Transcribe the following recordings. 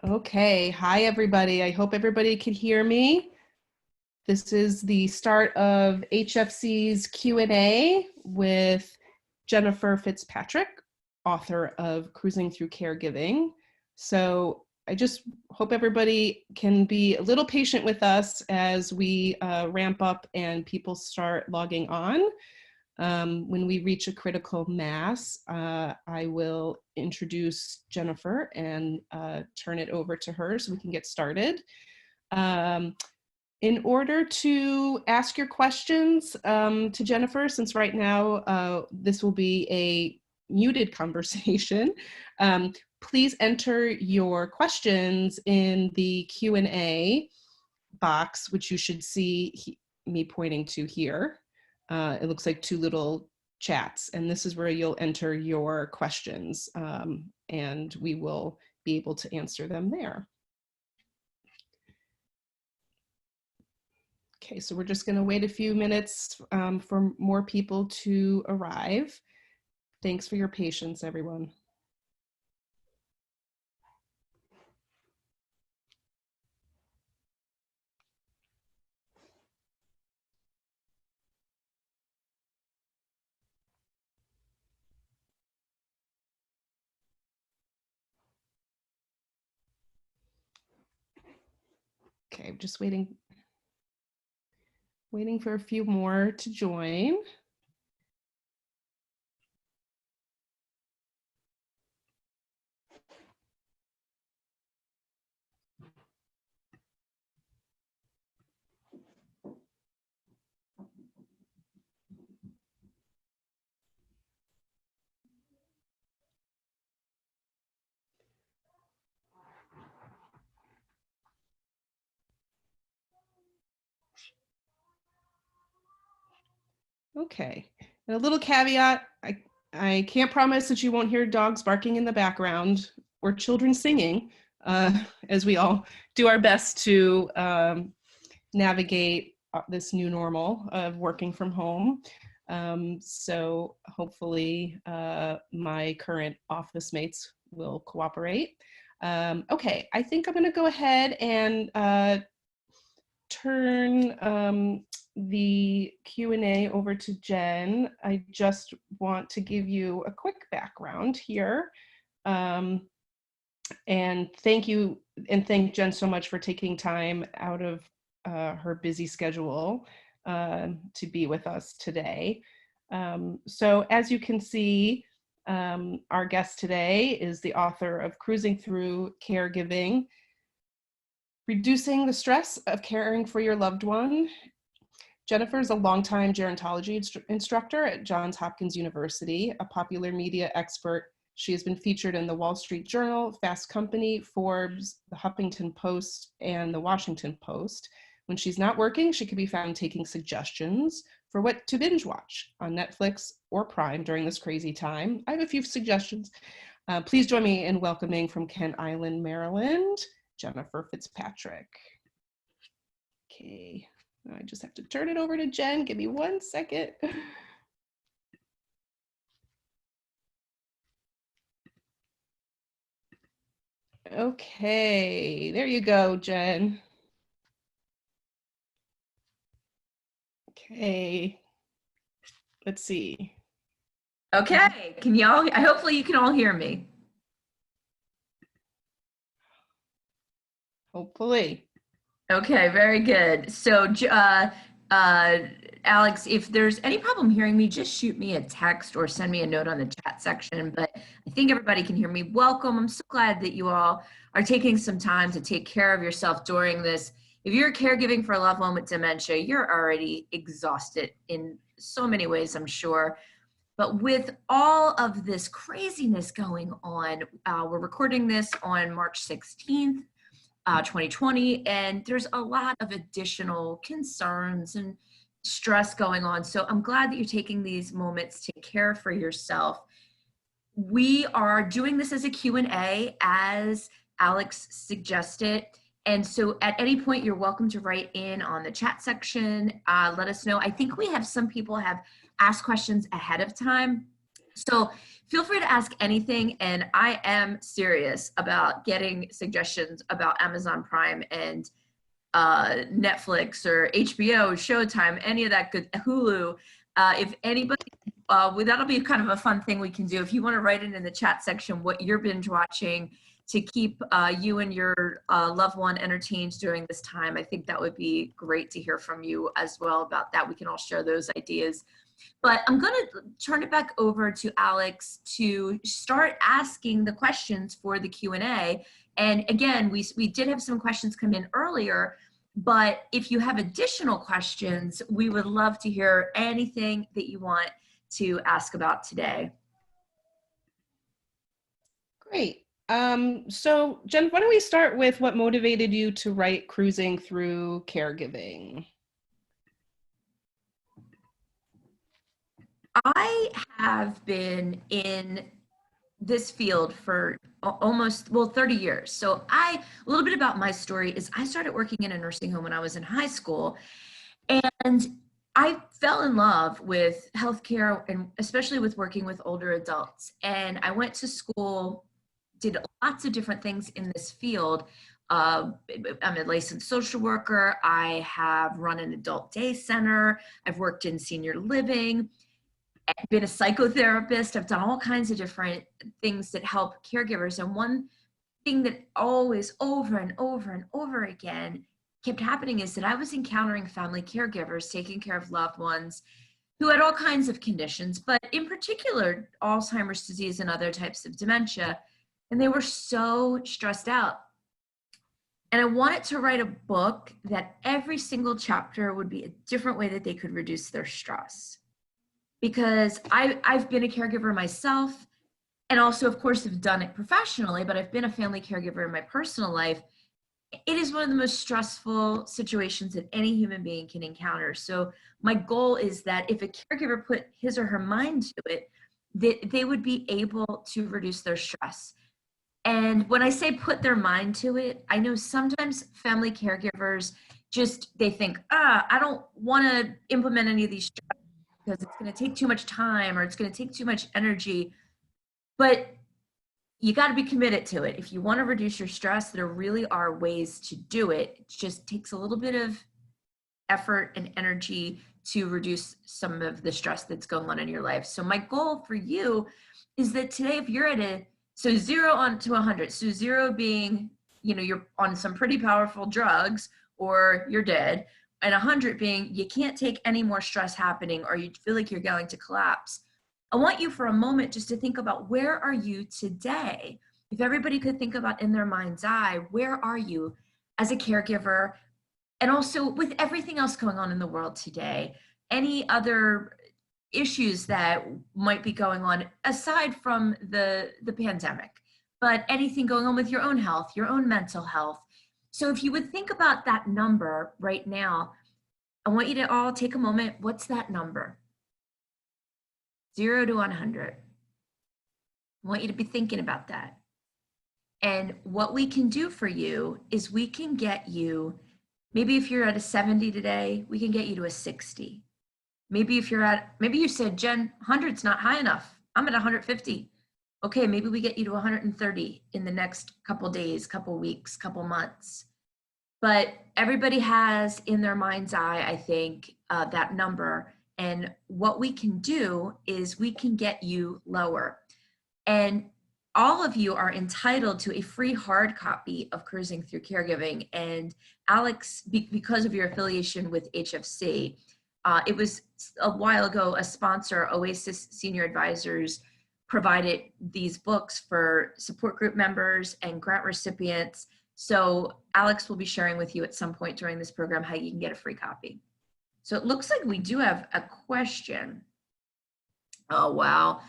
Okay, hi everybody. I hope everybody can hear me. This is the start of HFC's Q&A with Jennifer FitzPatrick, author of Cruising Through Caregiving. So I just hope everybody can be a little patient with us as we ramp up and people start logging on. When we reach a critical mass, I will introduce Jennifer and turn it over to her so we can get started. In order to ask your questions to Jennifer, since right now this will be a muted conversation, please enter your questions in the Q&A box, which you should see me pointing to here. It looks like two little chats, and this is where you'll enter your questions, and we will be able to answer them there. Okay, so we're just going to wait a few minutes for more people to arrive. Thanks for your patience, everyone. Okay, I'm just waiting for a few more to join. Okay, and a little caveat, I can't promise that you won't hear dogs barking in the background or children singing, as we all do our best to navigate this new normal of working from home. So hopefully my current office mates will cooperate. Okay, I think I'm gonna go ahead and turn the Q&A over to Jen. I just want to give you a quick background here. And thank you, and thank Jen so much for taking time out of her busy schedule to be with us today. So as you can see, our guest today is the author of Cruising Through Caregiving, Reducing the Stress of Caring for Your Loved One. Jennifer is a longtime gerontology instructor at Johns Hopkins University, a popular media expert. She has been featured in the Wall Street Journal, Fast Company, Forbes, the Huffington Post, and the Washington Post. When she's not working, she can be found taking suggestions for what to binge watch on Netflix or Prime during this crazy time. I have a few suggestions. Please join me in welcoming from Kent Island, Maryland, Jennifer FitzPatrick. Okay, I just have to turn it over to Jen. Give me 1 second. Okay, there you go, Jen. Okay, let's see. Okay, can y'all, hopefully you can all hear me. Hopefully. Okay, very good. So, Alex, if there's any problem hearing me, just shoot me a text or send me a note on the chat section. But I think everybody can hear me. Welcome. I'm so glad that you all are taking some time to take care of yourself during this. If you're caregiving for a loved one with dementia, you're already exhausted in so many ways, I'm sure. But with all of this craziness going on, we're recording this on March 16th. 2020, and there's a lot of additional concerns and stress going on. So I'm glad that you're taking these moments to care for yourself. We are doing this as a Q&A, as Alex suggested. And so at any point, you're welcome to write in on the chat section. Let us know. I think we have some people have asked questions ahead of time. So feel free to ask anything, and I am serious about getting suggestions about Amazon Prime and Netflix or HBO, Showtime, any of that good, Hulu. If anybody, that'll be kind of a fun thing we can do. If you want to write it in the chat section what you're binge watching to keep you and your loved one entertained during this time, I think that would be great to hear from you as well about that. We can all share those ideas. But I'm going to turn it back over to Alex to start asking the questions for the Q&A. And again, we did have some questions come in earlier, but if you have additional questions, we would love to hear anything that you want to ask about today. Great. So Jen, why don't we start with what motivated you to write Cruising Through Caregiving? I have been in this field for almost, well, 30 years. So a little bit about my story is I started working in a nursing home when I was in high school, and I fell in love with healthcare, and especially with working with older adults. And I went to school, did lots of different things in this field. I'm a licensed social worker. I have run an adult day center. I've worked in senior living. I've been a psychotherapist. I've done all kinds of different things that help caregivers. And one thing that always over and over and over again kept happening is that I was encountering family caregivers taking care of loved ones who had all kinds of conditions, but in particular, Alzheimer's disease and other types of dementia. And they were so stressed out. And I wanted to write a book that every single chapter would be a different way that they could reduce their stress. Because I've been a caregiver myself, and also, of course, have done it professionally, but I've been a family caregiver in my personal life. It is one of the most stressful situations that any human being can encounter. So my goal is that if a caregiver put his or her mind to it, that they would be able to reduce their stress. And when I say put their mind to it, I know sometimes family caregivers they think, I don't want to implement any of these because it's going to take too much time or it's going to take too much energy. But you got to be committed to it. If you want to reduce your stress, there really are ways to do it. It just takes a little bit of effort and energy to reduce some of the stress that's going on in your life. So my goal for you is that today, if you're at so 0 on to 100, so 0 being, you're on some pretty powerful drugs or you're dead, and 100 being you can't take any more stress happening or you feel like you're going to collapse. I want you for a moment just to think about, where are you today? If everybody could think about in their mind's eye, where are you as a caregiver? And also with everything else going on in the world today, any other issues that might be going on aside from the pandemic, but anything going on with your own health, your own mental health. So if you would think about that number right now, I want you to all take a moment. What's that number? 0 to 100. I want you to be thinking about that. And what we can do for you is we can get you, maybe if you're at a 70 today, we can get you to a 60. Maybe you said, Jen, 100's not high enough. I'm at 150. Okay, maybe we get you to 130 in the next couple days, couple weeks, couple months. But everybody has in their mind's eye, I think, that number. And what we can do is we can get you lower. And all of you are entitled to a free hard copy of Cruising Through Caregiving. And Alex, because of your affiliation with HFC, it was a while ago, a sponsor, Oasis Senior Advisors, provided these books for support group members and grant recipients. So Alex will be sharing with you at some point during this program how you can get a free copy. So it looks like we do have a question. Oh, wow.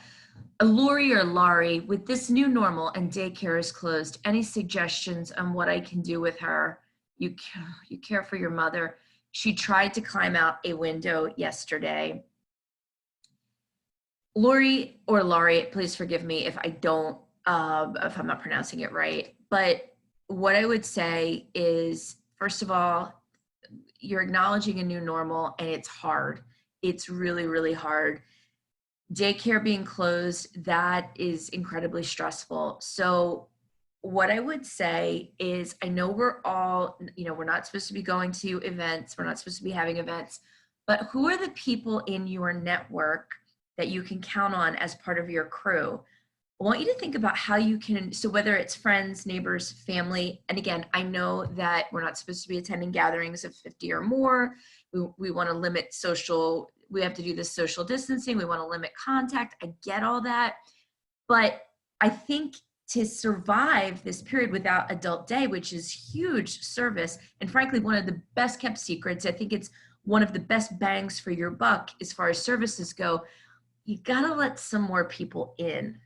Lori or Laurie, with this new normal and daycare is closed, any suggestions on what I can do with her? You care for your mother. She tried to climb out a window yesterday. Lori or Laurie, please forgive me if I don't, if I'm not pronouncing it right. But what I would say is, first of all, you're acknowledging a new normal and it's hard. It's really, really hard. Daycare being closed, that is incredibly stressful. So what I would say is, I know we're all, we're not supposed to be going to events, we're not supposed to be having events, but who are the people in your network that you can count on as part of your crew? I want you to think about how you can, so whether it's friends, neighbors, family, and again, I know that we're not supposed to be attending gatherings of 50 or more. We want to limit we have to do this social distancing. We want to limit contact. I get all that. But I think to survive this period without adult day, which is huge service, and frankly, one of the best kept secrets, I think it's one of the best bangs for your buck as far as services go, you gotta let some more people in.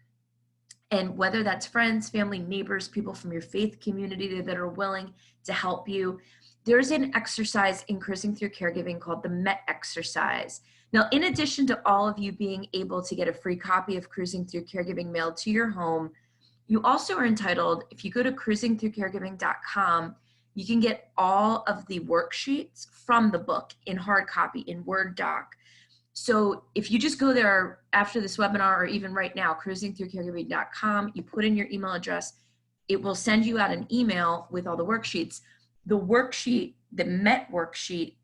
And whether that's friends, family, neighbors, people from your faith community that are willing to help you, there's an exercise in Cruising Through Caregiving called the MET exercise. Now, in addition to all of you being able to get a free copy of Cruising Through Caregiving mailed to your home, you also are entitled, if you go to cruisingthroughcaregiving.com, you can get all of the worksheets from the book in hard copy, in Word doc. So if you just go there after this webinar, or even right now, cruisingthroughcaregiving.com, you put in your email address, it will send you out an email with all the worksheets. The worksheet, the MET worksheet,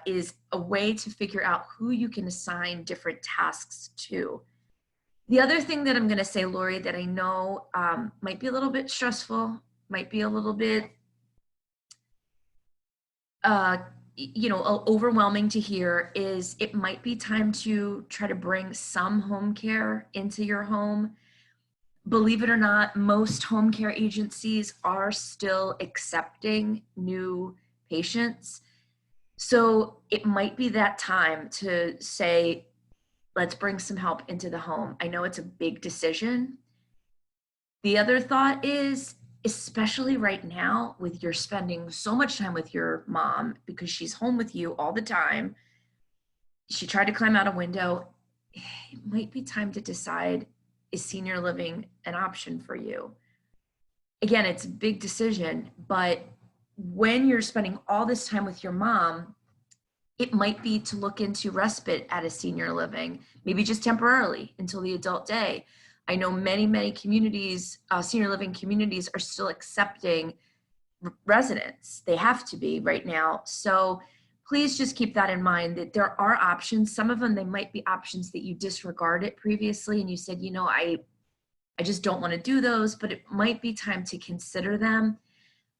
is a way to figure out who you can assign different tasks to. The other thing that I'm going to say, Lori, that I know might be a little bit stressful, might be a little bit overwhelming to hear, is it might be time to try to bring some home care into your home. Believe it or not, most home care agencies are still accepting new patients. So it might be that time to say, let's bring some help into the home. I know it's a big decision. The other thought is, especially right now, with you're spending so much time with your mom because she's home with you all the time, she tried to climb out a window, it might be time to decide, is senior living an option for you? Again, it's a big decision, but when you're spending all this time with your mom, it might be to look into respite at a senior living, maybe just temporarily until the adult day. I know many communities, senior living communities, are still accepting residents. They have to be right now. So please just keep that in mind, that there are options. Some of them, they might be options that you disregarded previously and you said, I just don't want to do those, but it might be time to consider them.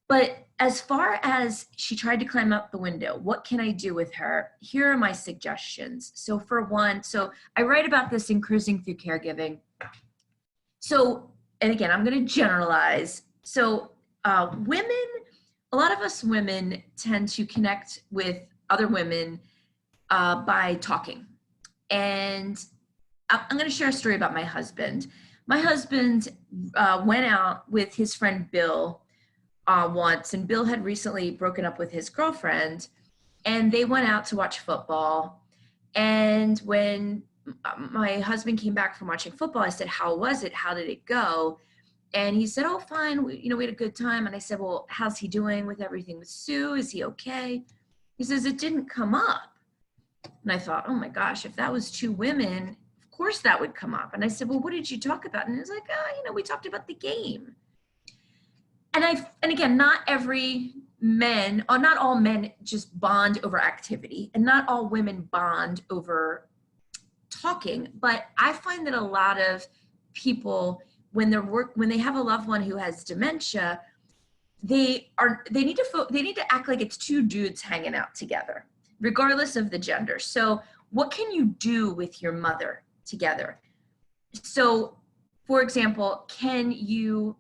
But as far as she tried to climb up the window, what can I do with her? Here are my suggestions. So for one, I write about this in Cruising Through Caregiving. So, and again, I'm going to generalize. So women, a lot of us women tend to connect with other women by talking. And I'm going to share a story about my husband. My husband went out with his friend Bill once, and Bill had recently broken up with his girlfriend, and they went out to watch football. And when my husband came back from watching football, I said, how was it? How did it go? And he said, oh, fine. We had a good time. And I said, well, how's he doing with everything with Sue? Is he okay? He says, it didn't come up. And I thought, oh my gosh, if that was two women, of course that would come up. And I said, well, what did you talk about? And he was like, we talked about the game. And again, not all men just bond over activity, and not all women bond over talking. But I find that a lot of people, when they have a loved one who has dementia, they need to act like it's two dudes hanging out together, regardless of the gender. So what can you do with your mother together? So, for example, can you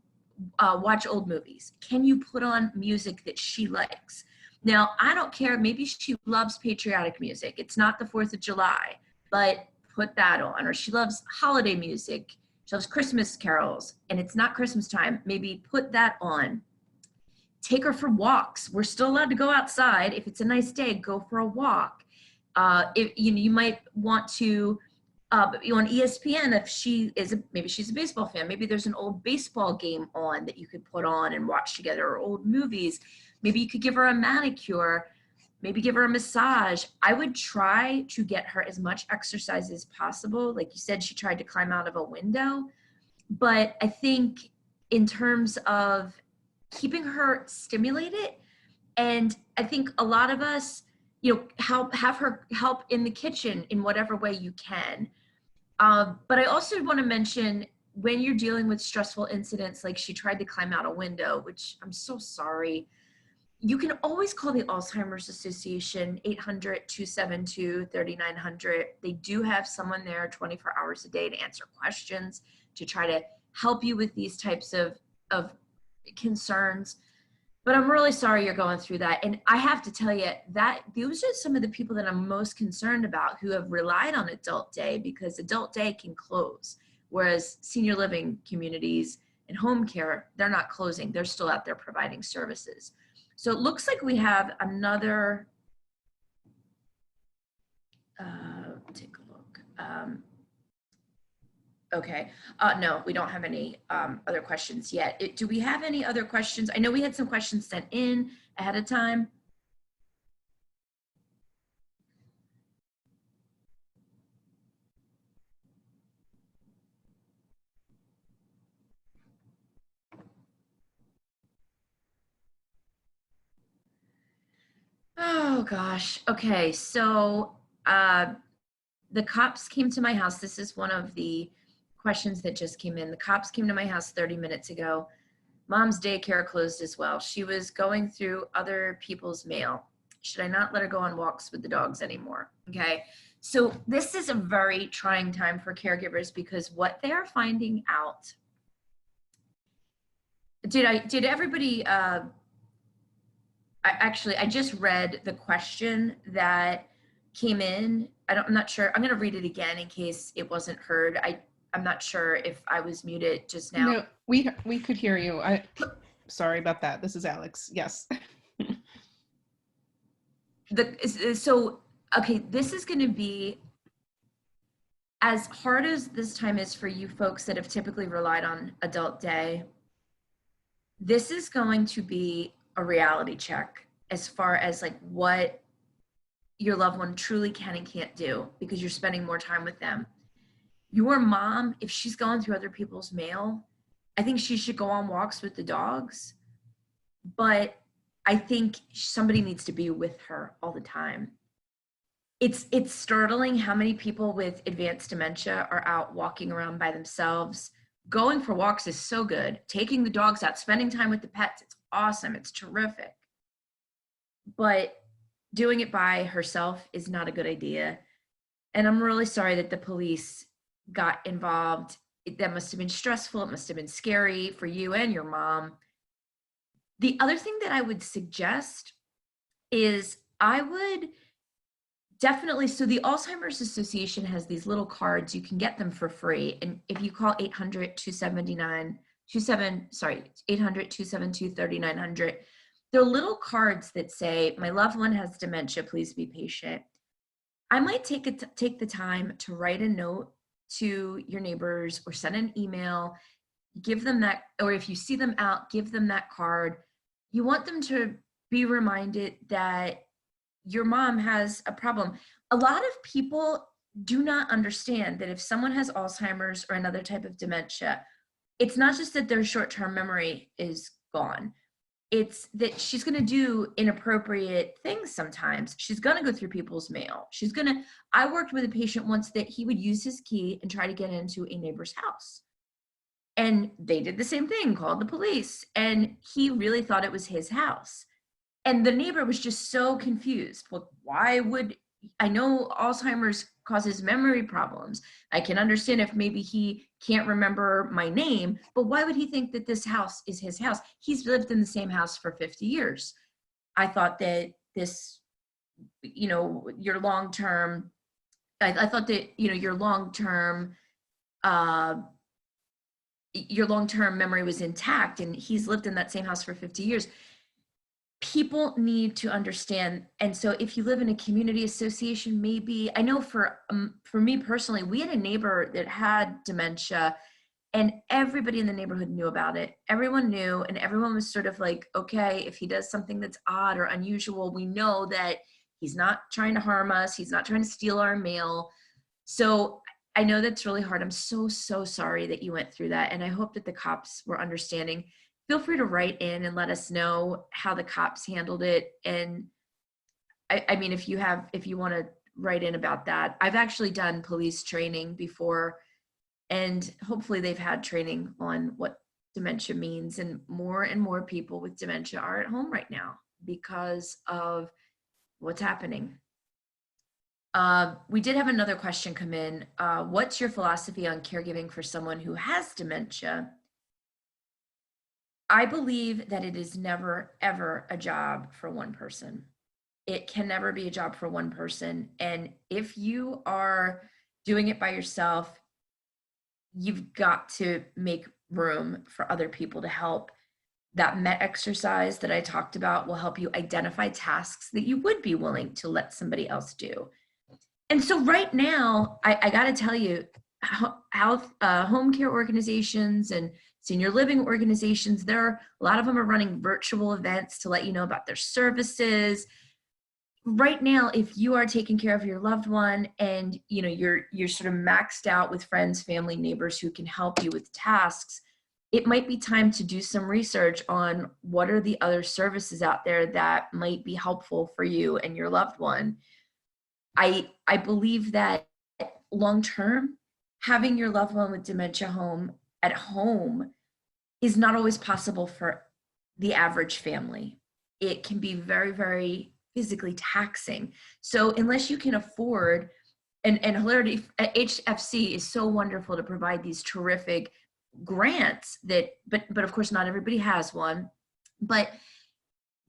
watch old movies? Can you put on music that she likes? Now, I don't care. Maybe she loves patriotic music. It's not the 4th of July, but put that on. Or she loves holiday music. She loves Christmas carols, and it's not Christmas time. Maybe put that on. Take her for walks. We're still allowed to go outside. If it's a nice day, go for a walk. If you might want to, on ESPN, if maybe she's a baseball fan, maybe there's an old baseball game on that you could put on and watch together, or old movies. Maybe you could give her a manicure. maybe give her a massage. I would try to get her as much exercise as possible. Like you said, she tried to climb out of a window. But I think in terms of keeping her stimulated, and I think a lot of us, have her help in the kitchen in whatever way you can. But I also want to mention, when you're dealing with stressful incidents, like she tried to climb out a window, which I'm so sorry, you can always call the Alzheimer's Association, 800-272-3900. They do have someone there 24 hours a day to answer questions, to try to help you with these types of concerns. But I'm really sorry you're going through that. And I have to tell you that those are some of the people that I'm most concerned about, who have relied on adult day, because adult day can close. Whereas senior living communities and home care, they're not closing. They're still out there providing services. So it looks like we have another, take a look. Okay, no, we don't have any other questions yet. Do we have any other questions? I know we had some questions sent in ahead of time. Oh gosh, okay, so the cops came to my house. This is one of the questions that just came in. The cops came to my house 30 minutes ago. Mom's daycare closed as well. She was going through other people's mail. Should I not let her go on walks with the dogs anymore? Okay, so this is a very trying time for caregivers, because what they are finding out, did everybody, I just read the question that came in. I'm not sure. I'm going to read it again in case it wasn't heard. I'm not sure if I was muted just now. No, we could hear you. Sorry about that. This is Alex. Yes. Okay, this is going to be, as hard as this time is for you folks that have typically relied on adult day, this is going to be a reality check as far as like what your loved one truly can and can't do, because you're spending more time with them. Your mom, if she's going through other people's mail, I think she should go on walks with the dogs, but I think somebody needs to be with her all the time. It's startling how many people with advanced dementia are out walking around by themselves. Going for walks is so good. Taking the dogs out, spending time with the pets, it's awesome. It's terrific. But doing it by herself is not a good idea. And I'm really sorry that the police got involved. That must have been stressful. It must have been scary for you and your mom. The other thing that I would suggest is I would definitely, so the Alzheimer's Association has these little cards. You can get them for free. And if you call 800-272-3900, they're little cards that say, "My loved one has dementia, please be patient." I might take the time to write a note to your neighbors or send an email, give them that, or if you see them out, give them that card. You want them to be reminded that your mom has a problem. A lot of people do not understand that if someone has Alzheimer's or another type of dementia, it's not just that their short-term memory is gone. It's that she's going to do inappropriate things sometimes. She's going to go through people's mail. I worked with a patient once that he would use his key and try to get into a neighbor's house. And they did the same thing, called the police, and he really thought it was his house. And the neighbor was just so confused. Well, I know Alzheimer's causes memory problems. I can understand if maybe he can't remember my name, but why would he think that this house is his house? He's lived in the same house for 50 years. I thought that this, your long-term, I thought that, your long-term memory was intact, and he's lived in that same house for 50 years. People need to understand. And so if you live in a community association, maybe, I know for me personally, we had a neighbor that had dementia, and everybody in the neighborhood knew about it. Everyone knew, and everyone was sort of like, okay, if he does something that's odd or unusual, we know that He's not trying to harm us. He's not trying to steal our mail. So I know that's really hard. I'm so, so sorry that you went through that. And I hope that the cops were understanding. Feel free to write in and let us know how the cops handled it. And I mean, if you want to write in about that, I've actually done police training before, and hopefully they've had training on what dementia means. And more people with dementia are at home right now because of what's happening. We did have another question come in. What's your philosophy on caregiving for someone who has dementia? I believe that it is never, ever a job for one person. It can never be a job for one person. And if you are doing it by yourself, you've got to make room for other people to help. That MET exercise that I talked about will help you identify tasks that you would be willing to let somebody else do. And so right now, I got to tell you, home care organizations and senior living organizations, a lot of them are running virtual events to let you know about their services. Right now, if you are taking care of your loved one and you're sort of maxed out with friends, family, neighbors who can help you with tasks, it might be time to do some research on what are the other services out there that might be helpful for you and your loved one. I believe that long-term, having your loved one with dementia at home is not always possible for the average family. It can be very, very physically taxing. So unless you can afford, and Hilarity, HFC is so wonderful to provide these terrific grants but of course not everybody has one. But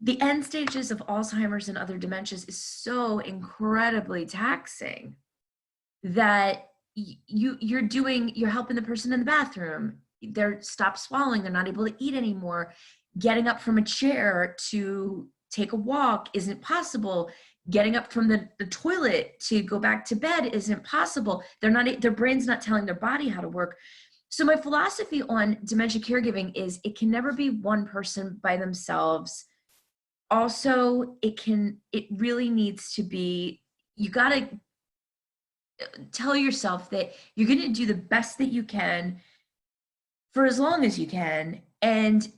the end stages of Alzheimer's and other dementias is so incredibly taxing that you're helping the person in the bathroom. They're stopped swallowing. They're not able to eat anymore. Getting up from a chair to take a walk isn't possible. Getting up from the toilet to go back to bed isn't possible. Their brain's not telling their body how to work. So my philosophy on dementia caregiving is it can never be one person by themselves. Also, it really needs to be, you got to tell yourself that you're going to do the best that you can for as long as you can. And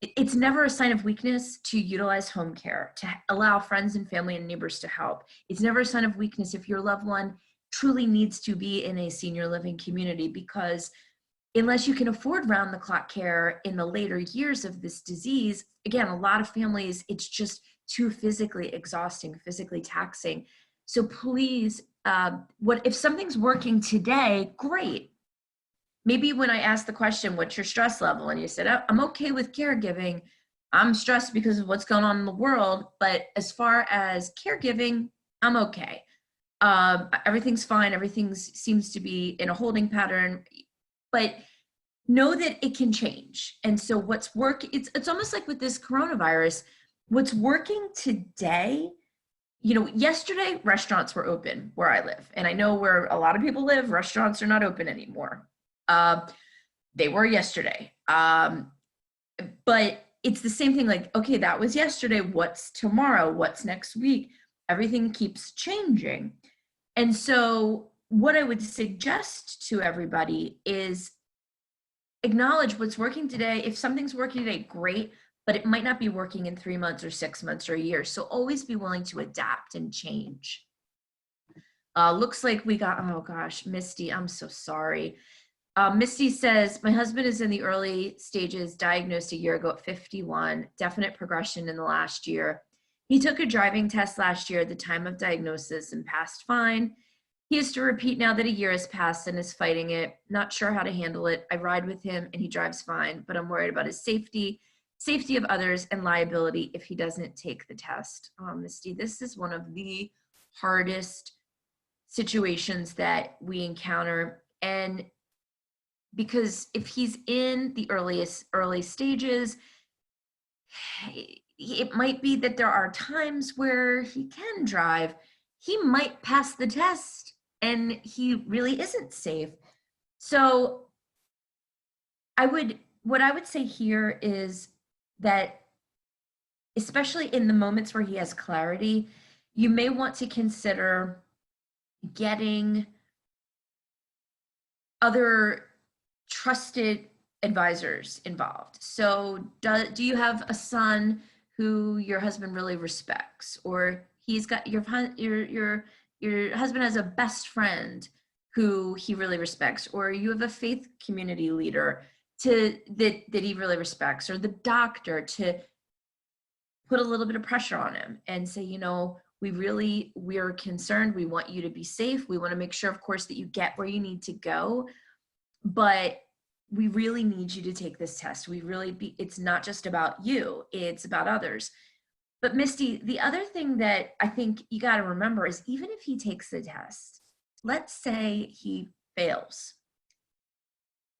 it's never a sign of weakness to utilize home care, to allow friends and family and neighbors to help. It's never a sign of weakness if your loved one truly needs to be in a senior living community, because unless you can afford round-the-clock care in the later years of this disease, again, a lot of families, it's just too physically exhausting, physically taxing. So please, if something's working today, great. Maybe when I asked the question, what's your stress level? And you said, oh, I'm okay with caregiving. I'm stressed because of what's going on in the world. But as far as caregiving, I'm okay. Everything's fine. Everything seems to be in a holding pattern. But know that it can change. And so it's almost like with this coronavirus, what's working today, yesterday restaurants were open where I live. And I know where a lot of people live, restaurants are not open anymore. They were yesterday. But it's the same thing, like, okay, that was yesterday. What's tomorrow? What's next week? Everything keeps changing. And so what I would suggest to everybody is acknowledge what's working today. If something's working today, great, but it might not be working in 3 months or 6 months or a year. So always be willing to adapt and change. Looks like we got, oh gosh, Misty, I'm so sorry. Misty says, my husband is in the early stages, diagnosed a year ago at 51, definite progression in the last year. He took a driving test last year at the time of diagnosis and passed fine. He has to repeat now that a year has passed and is fighting it. Not sure how to handle it. I ride with him and he drives fine, but I'm worried about his safety of others, and liability if he doesn't take the test. Misty, this is one of the hardest situations that we encounter. And because if he's in the early stages, it might be that there are times where he can drive. He might pass the test and he really isn't safe. So what I would say here is that, especially in the moments where he has clarity, you may want to consider getting other trusted advisors involved. So do you have a son who your husband really respects, or he's got your husband has a best friend who he really respects, or you have a faith community leader that he really respects, or the doctor, to put a little bit of pressure on him and say, you know, we're concerned. We want you to be safe. We want to make sure, of course, that you get where you need to go, but we really need you to take this test. It's not just about you, it's about others. But Misty, the other thing that I think you got to remember is, even if he takes the test, let's say he fails.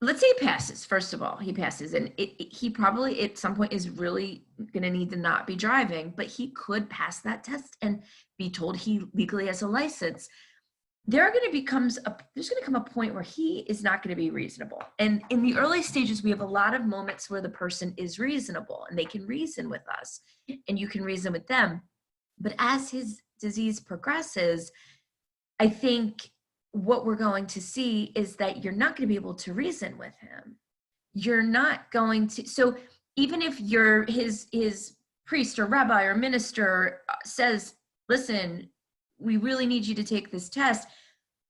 Let's say he passes. First of all, he passes, and he probably at some point is really going to need to not be driving, but he could pass that test and be told he legally has a license. There's going to come a point where he is not going to be reasonable. And in the early stages, we have a lot of moments where the person is reasonable and they can reason with us and you can reason with them. But as his disease progresses, I think what we're going to see is that you're not going to be able to reason with him. You're not going to, so even if his priest or rabbi or minister says, listen, we really need you to take this test,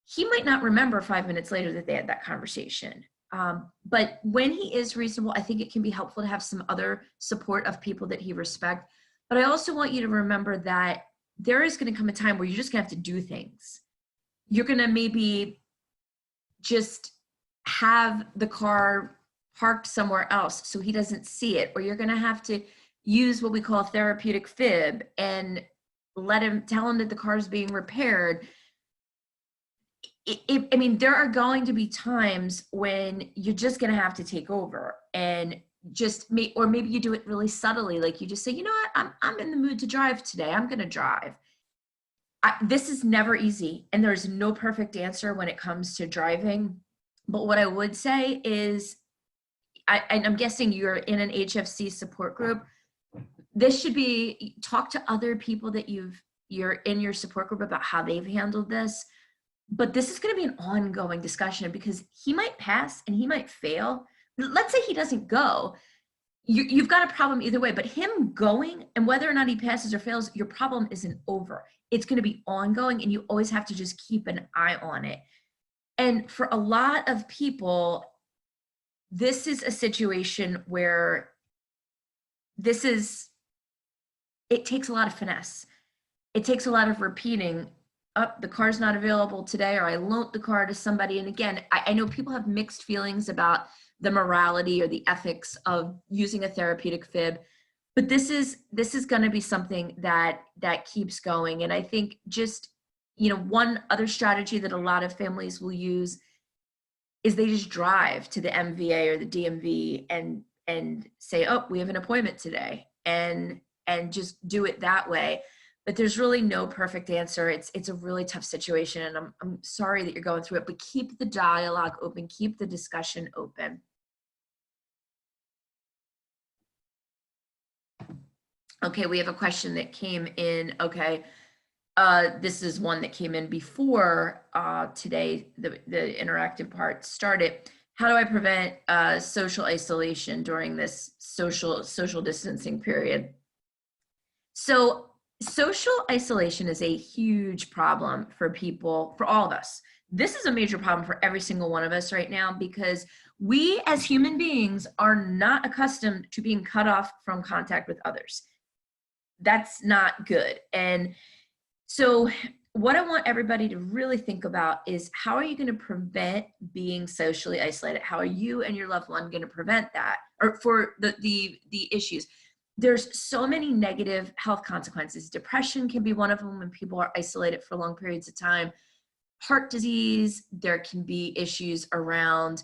he might not remember 5 minutes later that they had that conversation. But when he is reasonable, I think it can be helpful to have some other support of people that he respects. But I also want you to remember that there is going to come a time where you're just going to have to do things. You're going to maybe just have the car parked somewhere else so he doesn't see it, or you're going to have to use what we call a therapeutic fib and tell him that the car is being repaired. I mean, there are going to be times when you're just going to have to take over and or maybe you do it really subtly. Like you just say, you know what, I'm in the mood to drive today. I'm going to drive. This is never easy, and there's no perfect answer when it comes to driving. But what I would say is, and I'm guessing you're in an HFC support group. This should be, talk to other people that you're in your support group about how they've handled this. But this is going to be an ongoing discussion, because he might pass and he might fail. Let's say he doesn't go. You've got a problem either way, but him going, and whether or not he passes or fails, your problem isn't over. It's going to be ongoing, and you always have to just keep an eye on it. And for a lot of people, this is a situation where it takes a lot of finesse. It takes a lot of repeating. The car's not available today, or I loaned the car to somebody. And again, I know people have mixed feelings about the morality or the ethics of using a therapeutic fib, but this is going to be something that keeps going. And I think just, one other strategy that a lot of families will use is they just drive to the MVA or the DMV and say, oh, we have an appointment today, and just do it that way. But there's really no perfect answer. It's a really tough situation, and I'm sorry that you're going through it, but keep the dialogue open, keep the discussion open. Okay, we have a question that came in. Okay, this is one that came in before today, the interactive part started. How do I prevent social isolation during this social distancing period? So social isolation is a huge problem for people, for all of us. This is a major problem for every single one of us right now, because we as human beings are not accustomed to being cut off from contact with others. That's not good. And so what I want everybody to really think about is, how are you going to prevent being socially isolated? How are you and your loved one going to prevent that, or for the issues? There's so many negative health consequences. Depression can be one of them when people are isolated for long periods of time. Heart disease, there can be issues around,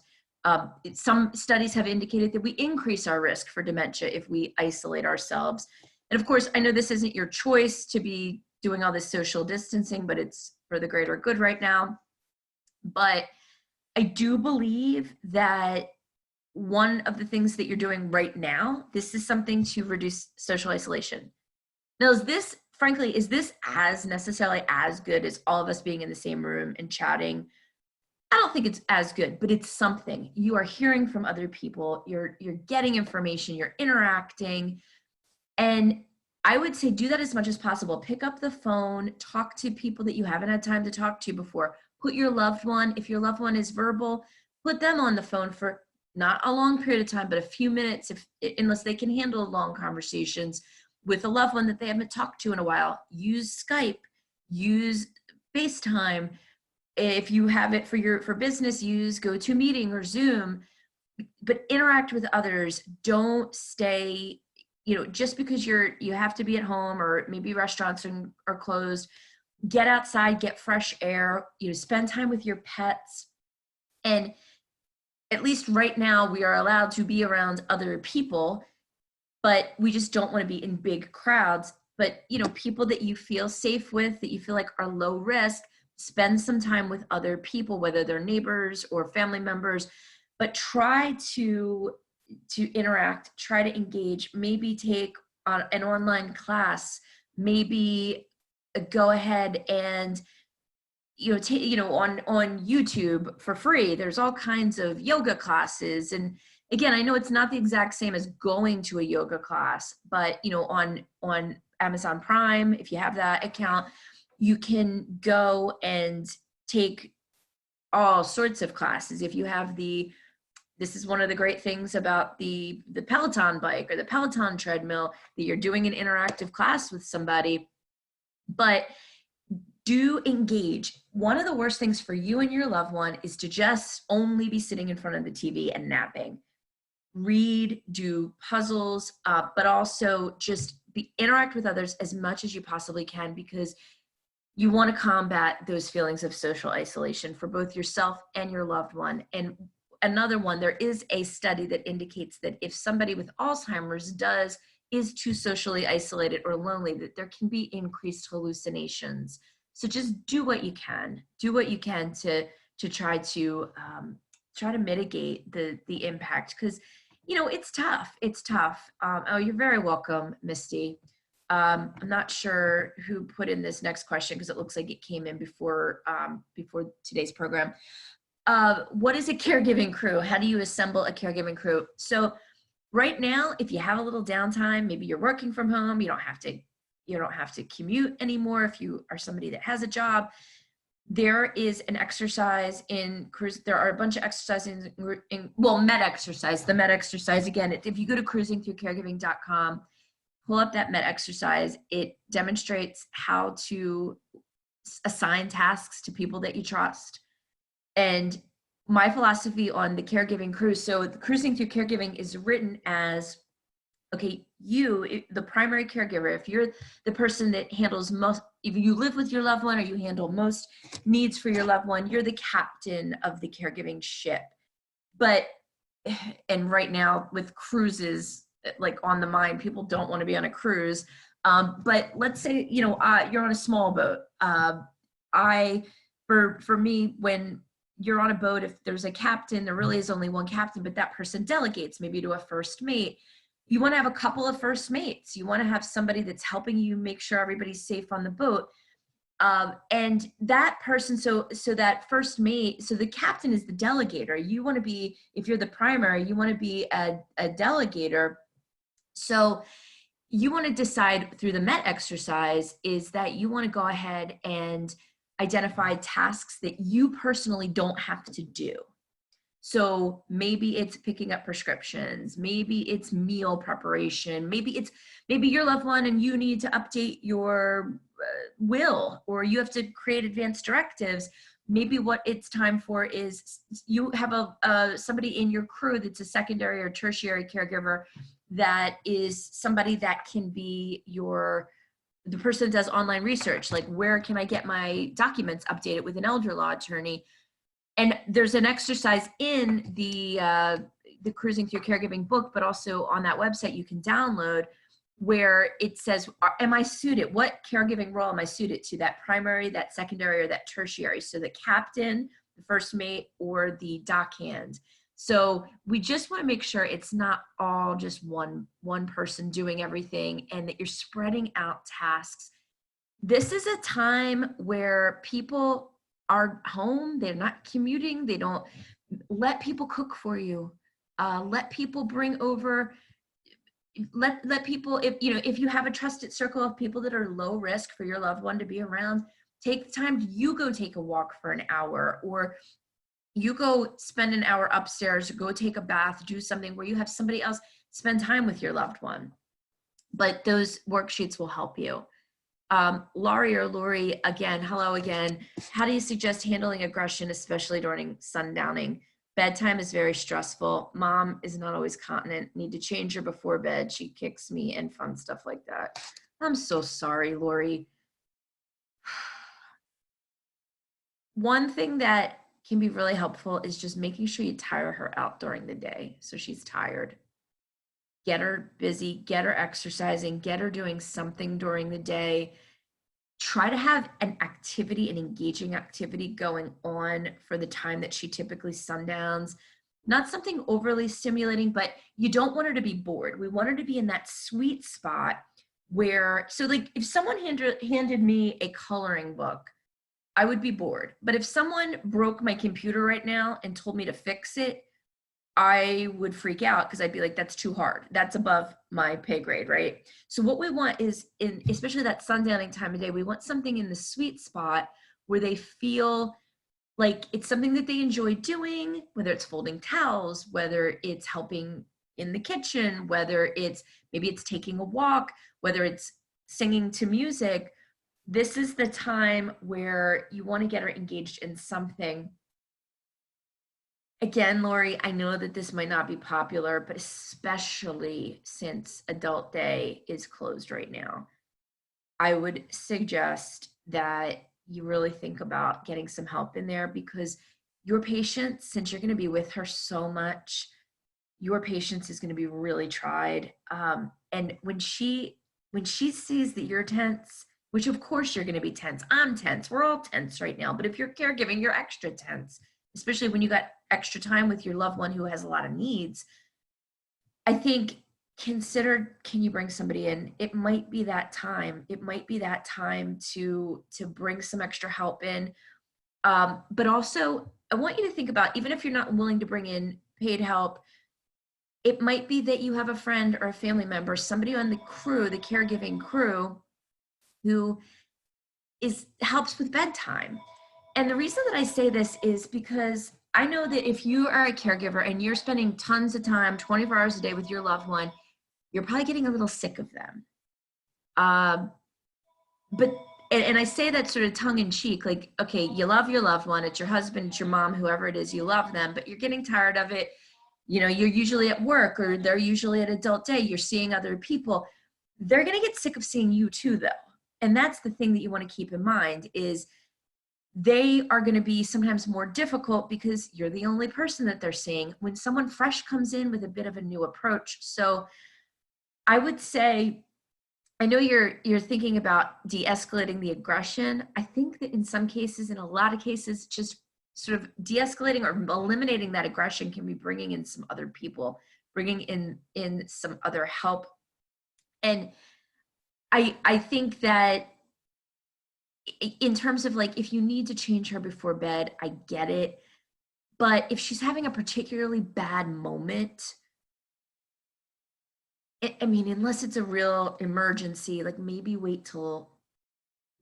some studies have indicated that we increase our risk for dementia if we isolate ourselves. And of course, I know this isn't your choice to be doing all this social distancing, but it's for the greater good right now. But I do believe that one of the things that you're doing right now, this is something to reduce social isolation. Now, is this frankly, is this as necessarily as good as all of us being in the same room and chatting? I don't think it's as good, but it's something. You are hearing from other people, you're getting information, you're interacting. And I would say do that as much as possible. Pick up the phone, talk to people that you haven't had time to talk to before. Put your loved one, if your loved one is verbal, put them on the phone for not a long period of time, but a few minutes, unless they can handle long conversations with a loved one that they haven't talked to in a while. Use Skype, use FaceTime. If you have it for business, use GoToMeeting or Zoom, but interact with others. Don't stay, just because you have to be at home, or maybe restaurants are closed. Get outside, get fresh air, spend time with your pets. And at least right now we are allowed to be around other people, but we just don't want to be in big crowds. But, people that you feel safe with, that you feel like are low risk, spend some time with other people, whether they're neighbors or family members, but try to interact, try to engage, maybe take an online class, maybe go ahead and on YouTube for free, there's all kinds of yoga classes. And again, I know it's not the exact same as going to a yoga class, but on Amazon Prime, if you have that account, you can go and take all sorts of classes. If you have this is one of the great things about the Peloton bike or the Peloton treadmill, that you're doing an interactive class with somebody. But do engage. One of the worst things for you and your loved one is to just only be sitting in front of the TV and napping. Read, do puzzles, but also just interact with others as much as you possibly can, because you want to combat those feelings of social isolation for both yourself and your loved one. And another one, there is a study that indicates that if somebody with Alzheimer's is too socially isolated or lonely, that there can be increased hallucinations. So just do what you can. Do what you can to try to mitigate the impact, because it's tough. It's tough. Oh, you're very welcome, Misty. I'm not sure who put in this next question, because it looks like it came in before today's program. What is a caregiving crew? How do you assemble a caregiving crew? So right now, if you have a little downtime, maybe you're working from home, you don't have to commute anymore. If you are somebody that has a job, there is an exercise there are a bunch of exercises med exercise. The med exercise, again, if you go to cruisingthroughcaregiving.com, pull up that med exercise, it demonstrates how to assign tasks to people that you trust. And my philosophy on the caregiving crew, so the Cruising Through Caregiving is written as, okay, the primary caregiver, if you're the person that handles most, if you live with your loved one or you handle most needs for your loved one, you're the captain of the caregiving ship. And right now with cruises, like on the mind, people don't want to be on a cruise. But let's say, you're on a small boat. For me, when you're on a boat, if there's a captain, there really is only one captain, but that person delegates maybe to a first mate. You want to have a couple of first mates. You want to have somebody that's helping you make sure everybody's safe on the boat. And that person, so that first mate, so the captain is the delegator. You want to be, if you're the primary, you want to be a delegator. So you want to decide through the MET exercise is that you want to go ahead and identify tasks that you personally don't have to do. So maybe it's picking up prescriptions, maybe it's meal preparation, maybe your loved one and you need to update your will, or you have to create advanced directives. Maybe what it's time for is you have somebody in your crew that's a secondary or tertiary caregiver, that is somebody that can be the person that does online research, like where can I get my documents updated with an elder law attorney. And there's an exercise in the Cruising Through Caregiving book, but also on that website you can download, where it says, am I suited? What caregiving role am I suited to? That primary, that secondary, or that tertiary? So the captain, the first mate, or the dockhand. So we just want to make sure it's not all just one person doing everything, and that you're spreading out tasks This is a time where people are home, they're not commuting, they don't let people cook for you. Let people bring over, let people, if you know, if you have a trusted circle of people that are low risk for your loved one to be around, take the time, you go take a walk for an hour, or you go spend an hour upstairs, go take a bath, do something where you have somebody else spend time with your loved one. But those worksheets will help you. Laurie or Lori, again, hello again. How do you suggest handling aggression, especially during sundowning? Bedtime is very stressful. Mom is not always continent. Need to change her before bed. She kicks me and fun stuff like that. I'm so sorry, Lori. One thing that can be really helpful is just making sure you tire her out during the day so she's tired. Get her busy, get her exercising, get her doing something during the day. Try to have an activity, an engaging activity going on for the time that she typically sundowns. Not something overly stimulating, but you don't want her to be bored. We want her to be in that sweet spot where, so like if someone handed me a coloring book, I would be bored. But if someone broke my computer right now and told me to fix it, I would freak out because I'd be like, that's too hard. That's above my pay grade, right? So what we want is, in especially that sundowning time of day, we want something in the sweet spot where they feel like it's something that they enjoy doing, whether it's folding towels, whether it's helping in the kitchen, whether it's maybe it's taking a walk, whether it's singing to music. This is the time where you want to get her engaged in something. Again, Lori, I know that this might not be popular, but especially since Adult Day is closed right now, I would suggest that you really think about getting some help in there, because your patient, since you're going to be with her so much, your patience is going to be really tried. And when she sees that you're tense, which of course you're going to be tense. I'm tense. We're all tense right now. But if you're caregiving, you're extra tense, especially when you got extra time with your loved one who has a lot of needs. I think consider, can you bring somebody in? It might be that time. It might be that time to bring some extra help in. But also, I want you to think about, even if you're not willing to bring in paid help, it might be that you have a friend or a family member, somebody on the crew, the caregiving crew, who helps with bedtime. And the reason that I say this is because I know that if you are a caregiver and you're spending tons of time, 24 hours a day with your loved one, you're probably getting a little sick of them. But I say that sort of tongue in cheek, like, okay, you love your loved one, it's your husband, it's your mom, whoever it is, you love them, but you're getting tired of it. You know, you're usually at work, or they're usually at Adult Day, you're seeing other people. They're going to get sick of seeing you too, though. And that's the thing that you want to keep in mind, is they are going to be sometimes more difficult because you're the only person that they're seeing when someone fresh comes in with a bit of a new approach. So I would say, I know you're thinking about de-escalating the aggression. I think that in some cases, in a lot of cases, just sort of de-escalating or eliminating that aggression can be bringing in some other people, bringing in some other help. And I think that in terms of, like, if you need to change her before bed, I get it. But if she's having a particularly bad moment, I mean, unless it's a real emergency, like maybe wait till,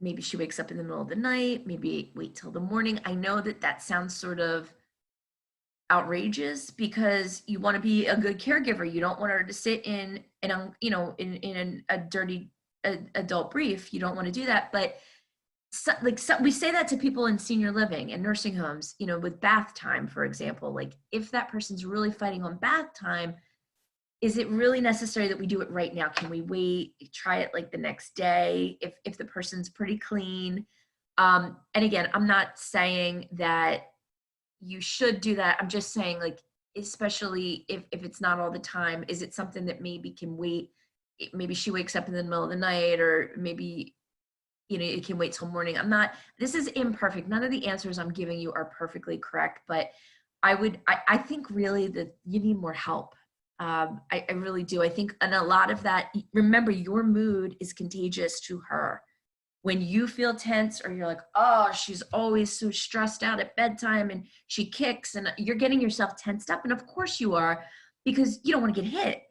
maybe she wakes up in the middle of the night, maybe wait till the morning. I know that that sounds sort of outrageous because you want to be a good caregiver. You don't want her to sit in a dirty adult brief. You don't want to do that. But we say that to people in senior living and nursing homes, you know, with bath time, for example. Like, if that person's really fighting on bath time, is it really necessary that we do it right now? Can we wait, try it like the next day if the person's pretty clean? And again, I'm not saying that you should do that. I'm just saying, like, especially if it's not all the time, is it something that maybe can wait? Maybe she wakes up in the middle of the night, or maybe, you know, it can wait till morning. This is imperfect. None of the answers I'm giving you are perfectly correct, but I think really that you need more help. I really do. I think, and a lot of that, remember, your mood is contagious to her. When you feel tense or you're like, oh, she's always so stressed out at bedtime and she kicks, and you're getting yourself tensed up. And of course you are, because you don't want to get hit.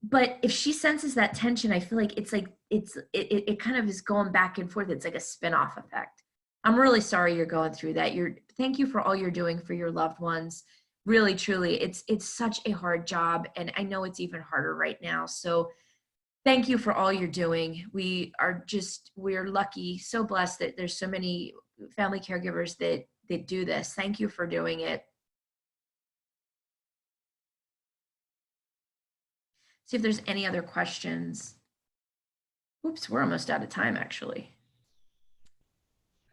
But if she senses that tension, I feel like it kind of is going back and forth. It's like a spin-off effect. I'm really sorry you're going through that. Thank you for all you're doing for your loved ones. Really, truly, it's such a hard job, and I know it's even harder right now. So thank you for all you're doing. We're lucky, so blessed that there's so many family caregivers that do this. Thank you for doing it. See if there's any other questions. Oops, we're almost out of time, actually.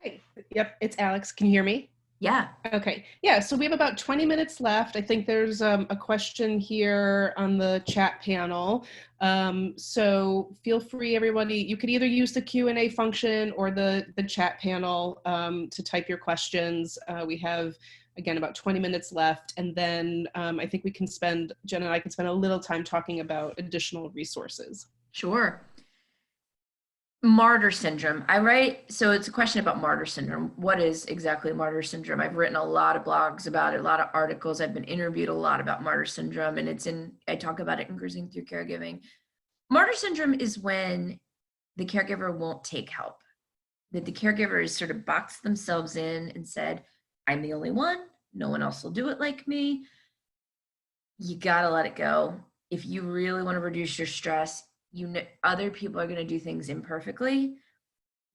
Hey, yep, it's Alex. Can you hear me? Yeah. Okay. Yeah, so we have about 20 minutes left. I think there's a question here on the chat panel. So feel free, everybody. You could either use the Q&A function or the chat panel to type your questions. We have, again, about 20 minutes left. And then I think Jen and I can spend a little time talking about additional resources. Sure. Martyr syndrome. So it's a question about Martyr syndrome. What is exactly Martyr syndrome? I've written a lot of blogs about it, a lot of articles. I've been interviewed a lot about Martyr syndrome, and I talk about it in Cruising Through Caregiving. Martyr syndrome is when the caregiver won't take help, that the caregiver has sort of boxed themselves in and said, I'm the only one. No one else will do it like me. You got to let it go. If you really want to reduce your stress, other people are going to do things imperfectly,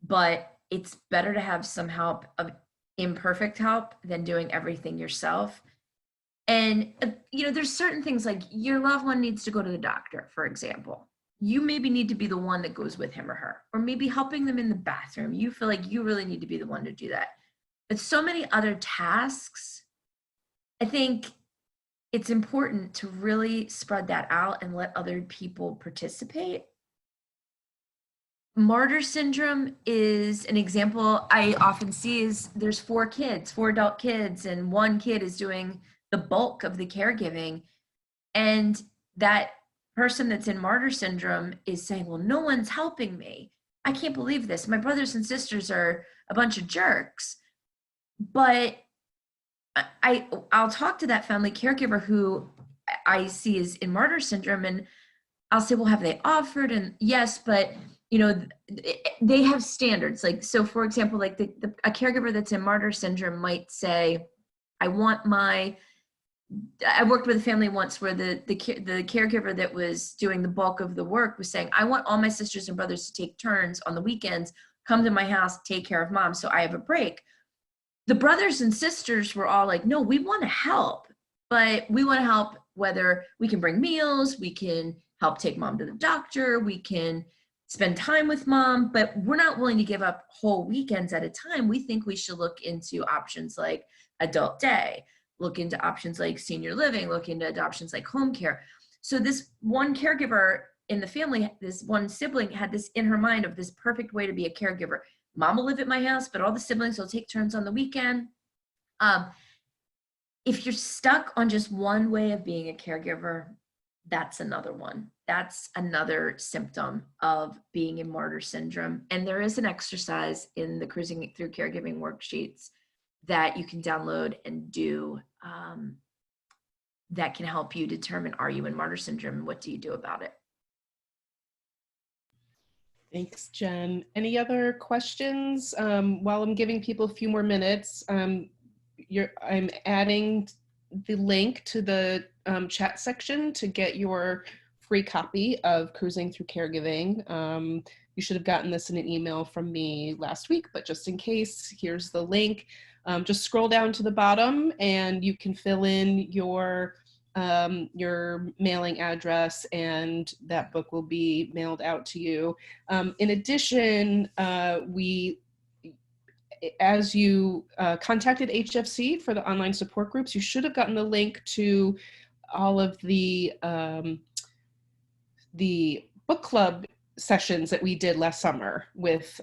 but it's better to have some help, of imperfect help, than doing everything yourself. And there's certain things, like your loved one needs to go to the doctor, for example. You maybe need to be the one that goes with him or her, or maybe helping them in the bathroom. You feel like you really need to be the one to do that. But so many other tasks, I think it's important to really spread that out and let other people participate. Martyr syndrome is an example I often see is there's 4 adult kids, and one kid is doing the bulk of the caregiving. And that person that's in martyr syndrome is saying, well, no one's helping me. I can't believe this. My brothers and sisters are a bunch of jerks. But I'll talk to that family caregiver who I see is in martyr syndrome, and I'll say, well, have they offered? And yes, but they have standards. Like, so for example, like a caregiver that's in martyr syndrome might say, I worked with a family once where the caregiver that was doing the bulk of the work was saying, I want all my sisters and brothers to take turns on the weekends, come to my house, take care of mom, so I have a break. The brothers and sisters were all like, no, we want to help, but we want to help whether we can bring meals, we can help take mom to the doctor, we can spend time with mom, but we're not willing to give up whole weekends at a time. We think we should look into options like adult day, look into options like senior living, look into options like home care. So this one caregiver in the family, this one sibling had this in her mind of this perfect way to be a caregiver. Mom will live at my house, but all the siblings will take turns on the weekend. If you're stuck on just one way of being a caregiver, that's another one. That's another symptom of being in martyr syndrome. And there is an exercise in the Cruising Through Caregiving worksheets that you can download and do that can help you determine, are you in martyr syndrome and what do you do about it? Thanks, Jen. Any other questions? While I'm giving people a few more minutes, I'm adding the link to the chat section to get your free copy of Cruising Through Caregiving. You should have gotten this in an email from me last week, but just in case, here's the link. Just scroll down to the bottom and you can fill in your mailing address, and that book will be mailed out to you. In addition, as you contacted HFC for the online support groups, you should have gotten the link to all of the book club sessions that we did last summer with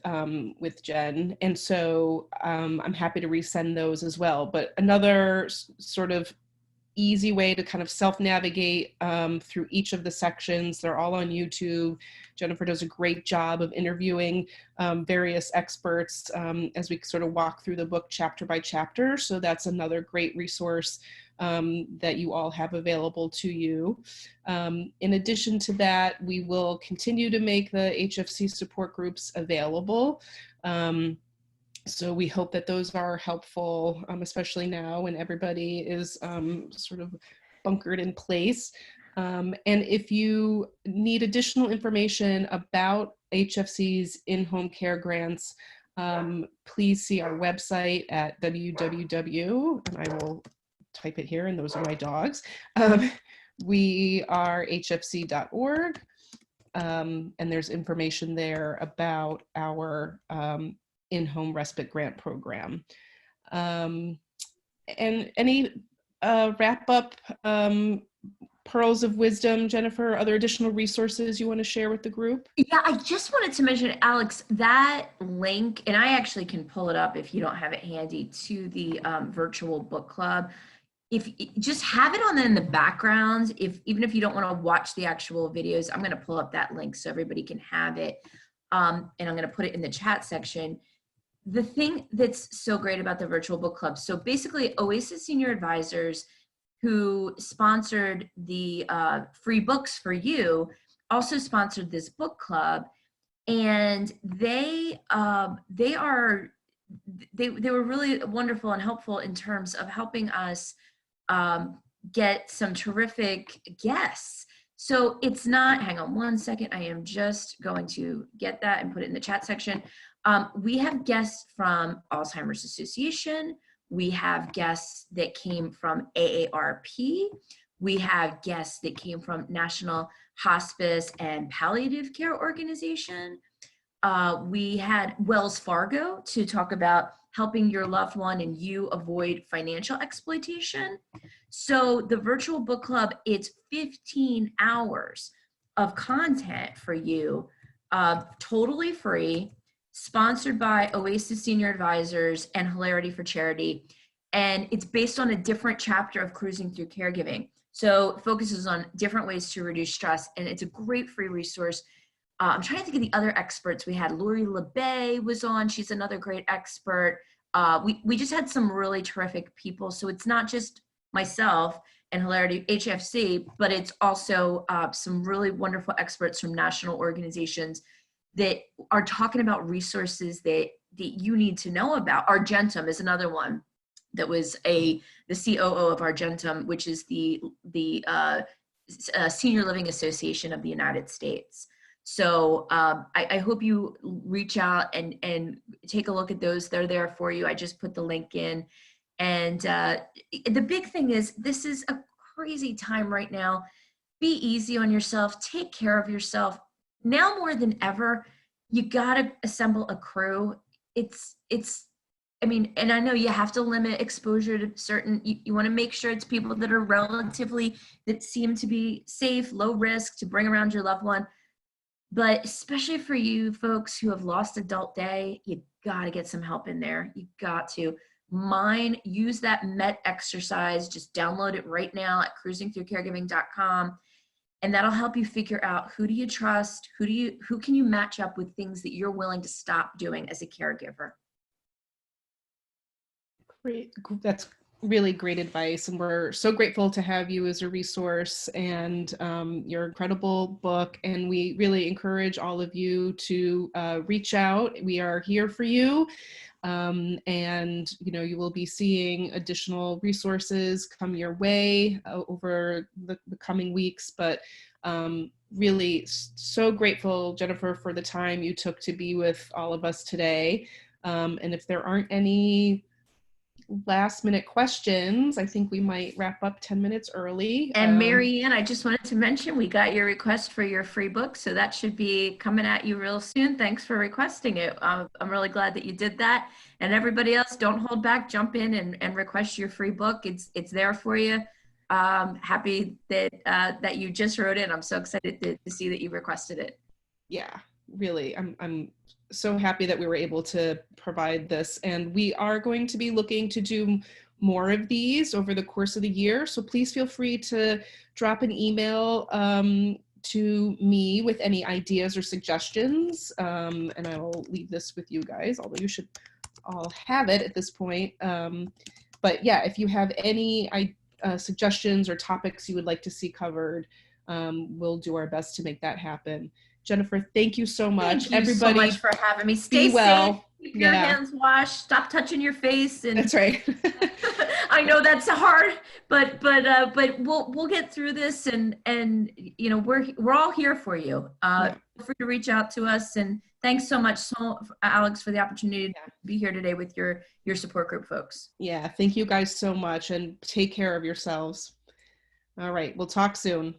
Jen. And so I'm happy to resend those as well. But another sort of easy way to kind of self-navigate through each of the sections. They're all on YouTube. Jennifer does a great job of interviewing various experts as we sort of walk through the book chapter by chapter. So that's another great resource that you all have available to you. In addition to that, we will continue to make the HFC support groups available. So we hope that those are helpful, especially now when everybody is sort of bunkered in place. And if you need additional information about HFC's in-home care grants, please see our website at www, and I will type it here, and those are my dogs. We are hfc.org, and there's information there about our in-home respite grant program. And any wrap-up pearls of wisdom, Jennifer, other additional resources you want to share with the group? Yeah, I just wanted to mention, Alex, that link, and I actually can pull it up if you don't have it handy, to the virtual book club. If just have it on in the background, even if you don't want to watch the actual videos, I'm going to pull up that link so everybody can have it. And I'm going to put it in the chat section. The thing that's so great about the virtual book club, so basically Oasis Senior Advisors, who sponsored the free books for you, also sponsored this book club, and they were really wonderful and helpful in terms of helping us get some terrific guests. So it's not, hang on one second, I am just going to get that and put it in the chat section. We have guests from Alzheimer's Association. We have guests that came from AARP. We have guests that came from National Hospice and Palliative Care Organization. We had Wells Fargo to talk about helping your loved one and you avoid financial exploitation. So the virtual book club, it's 15 hours of content for you, totally free, sponsored by Oasis Senior Advisors and Hilarity for Charity. And it's based on a different chapter of Cruising Through Caregiving. So it focuses on different ways to reduce stress, and it's a great free resource. I'm trying to think of the other experts. We had Lori LeBay was on. She's another great expert. We just had some really terrific people. So it's not just myself and Hilarity HFC, but it's also some really wonderful experts from national organizations that are talking about resources that you need to know about. Argentum is another one that was the COO of Argentum, which is the Senior Living Association of the United States. So I hope you reach out and take a look at those. They're there for you. I just put the link in. And the big thing is, this is a crazy time right now. Be easy on yourself. Take care of yourself. Now more than ever, you got to assemble a crew. I mean, and I know you have to limit exposure to certain, you want to make sure it's people that are that seem to be safe, low risk to bring around your loved one. But especially for you folks who have lost adult day, you got to get some help in there. You got to. Use that MET exercise. Just download it right now at cruisingthroughcaregiving.com. And that'll help you figure out, who do you trust? Who can you match up with things that you're willing to stop doing as a caregiver? Great. That's really great advice. And we're so grateful to have you as a resource and your incredible book. And we really encourage all of you to reach out. We are here for you. And you will be seeing additional resources come your way over the coming weeks, but really so grateful, Jennifer, for the time you took to be with all of us today. And if there aren't any last minute questions, I think we might wrap up 10 minutes early. And Mary Ann, I just wanted to mention, we got your request for your free book, so that should be coming at you real soon. Thanks for requesting it. I'm really glad that you did that. And everybody else, don't hold back, jump in and request your free book. It's there for you. Happy that you just wrote it. I'm so excited to see that you requested it. Yeah, really, I'm so happy that we were able to provide this, and we are going to be looking to do more of these over the course of the year. So please feel free to drop an email to me with any ideas or suggestions. And I will leave this with you guys, although you should all have it at this point. But yeah, if you have any suggestions or topics you would like to see covered, we'll do our best to make that happen. Jennifer, thank you so much. Thank you Everybody, so much for having me. Stay be well. safe. Keep your hands washed. Stop touching your face. And that's right. I know that's hard, but we'll get through this, and you know, we're all here for you. Feel free to reach out to us, and thanks so much, Alex, for the opportunity to be here today with your support group folks. Yeah, thank you guys so much, and take care of yourselves. All right, we'll talk soon.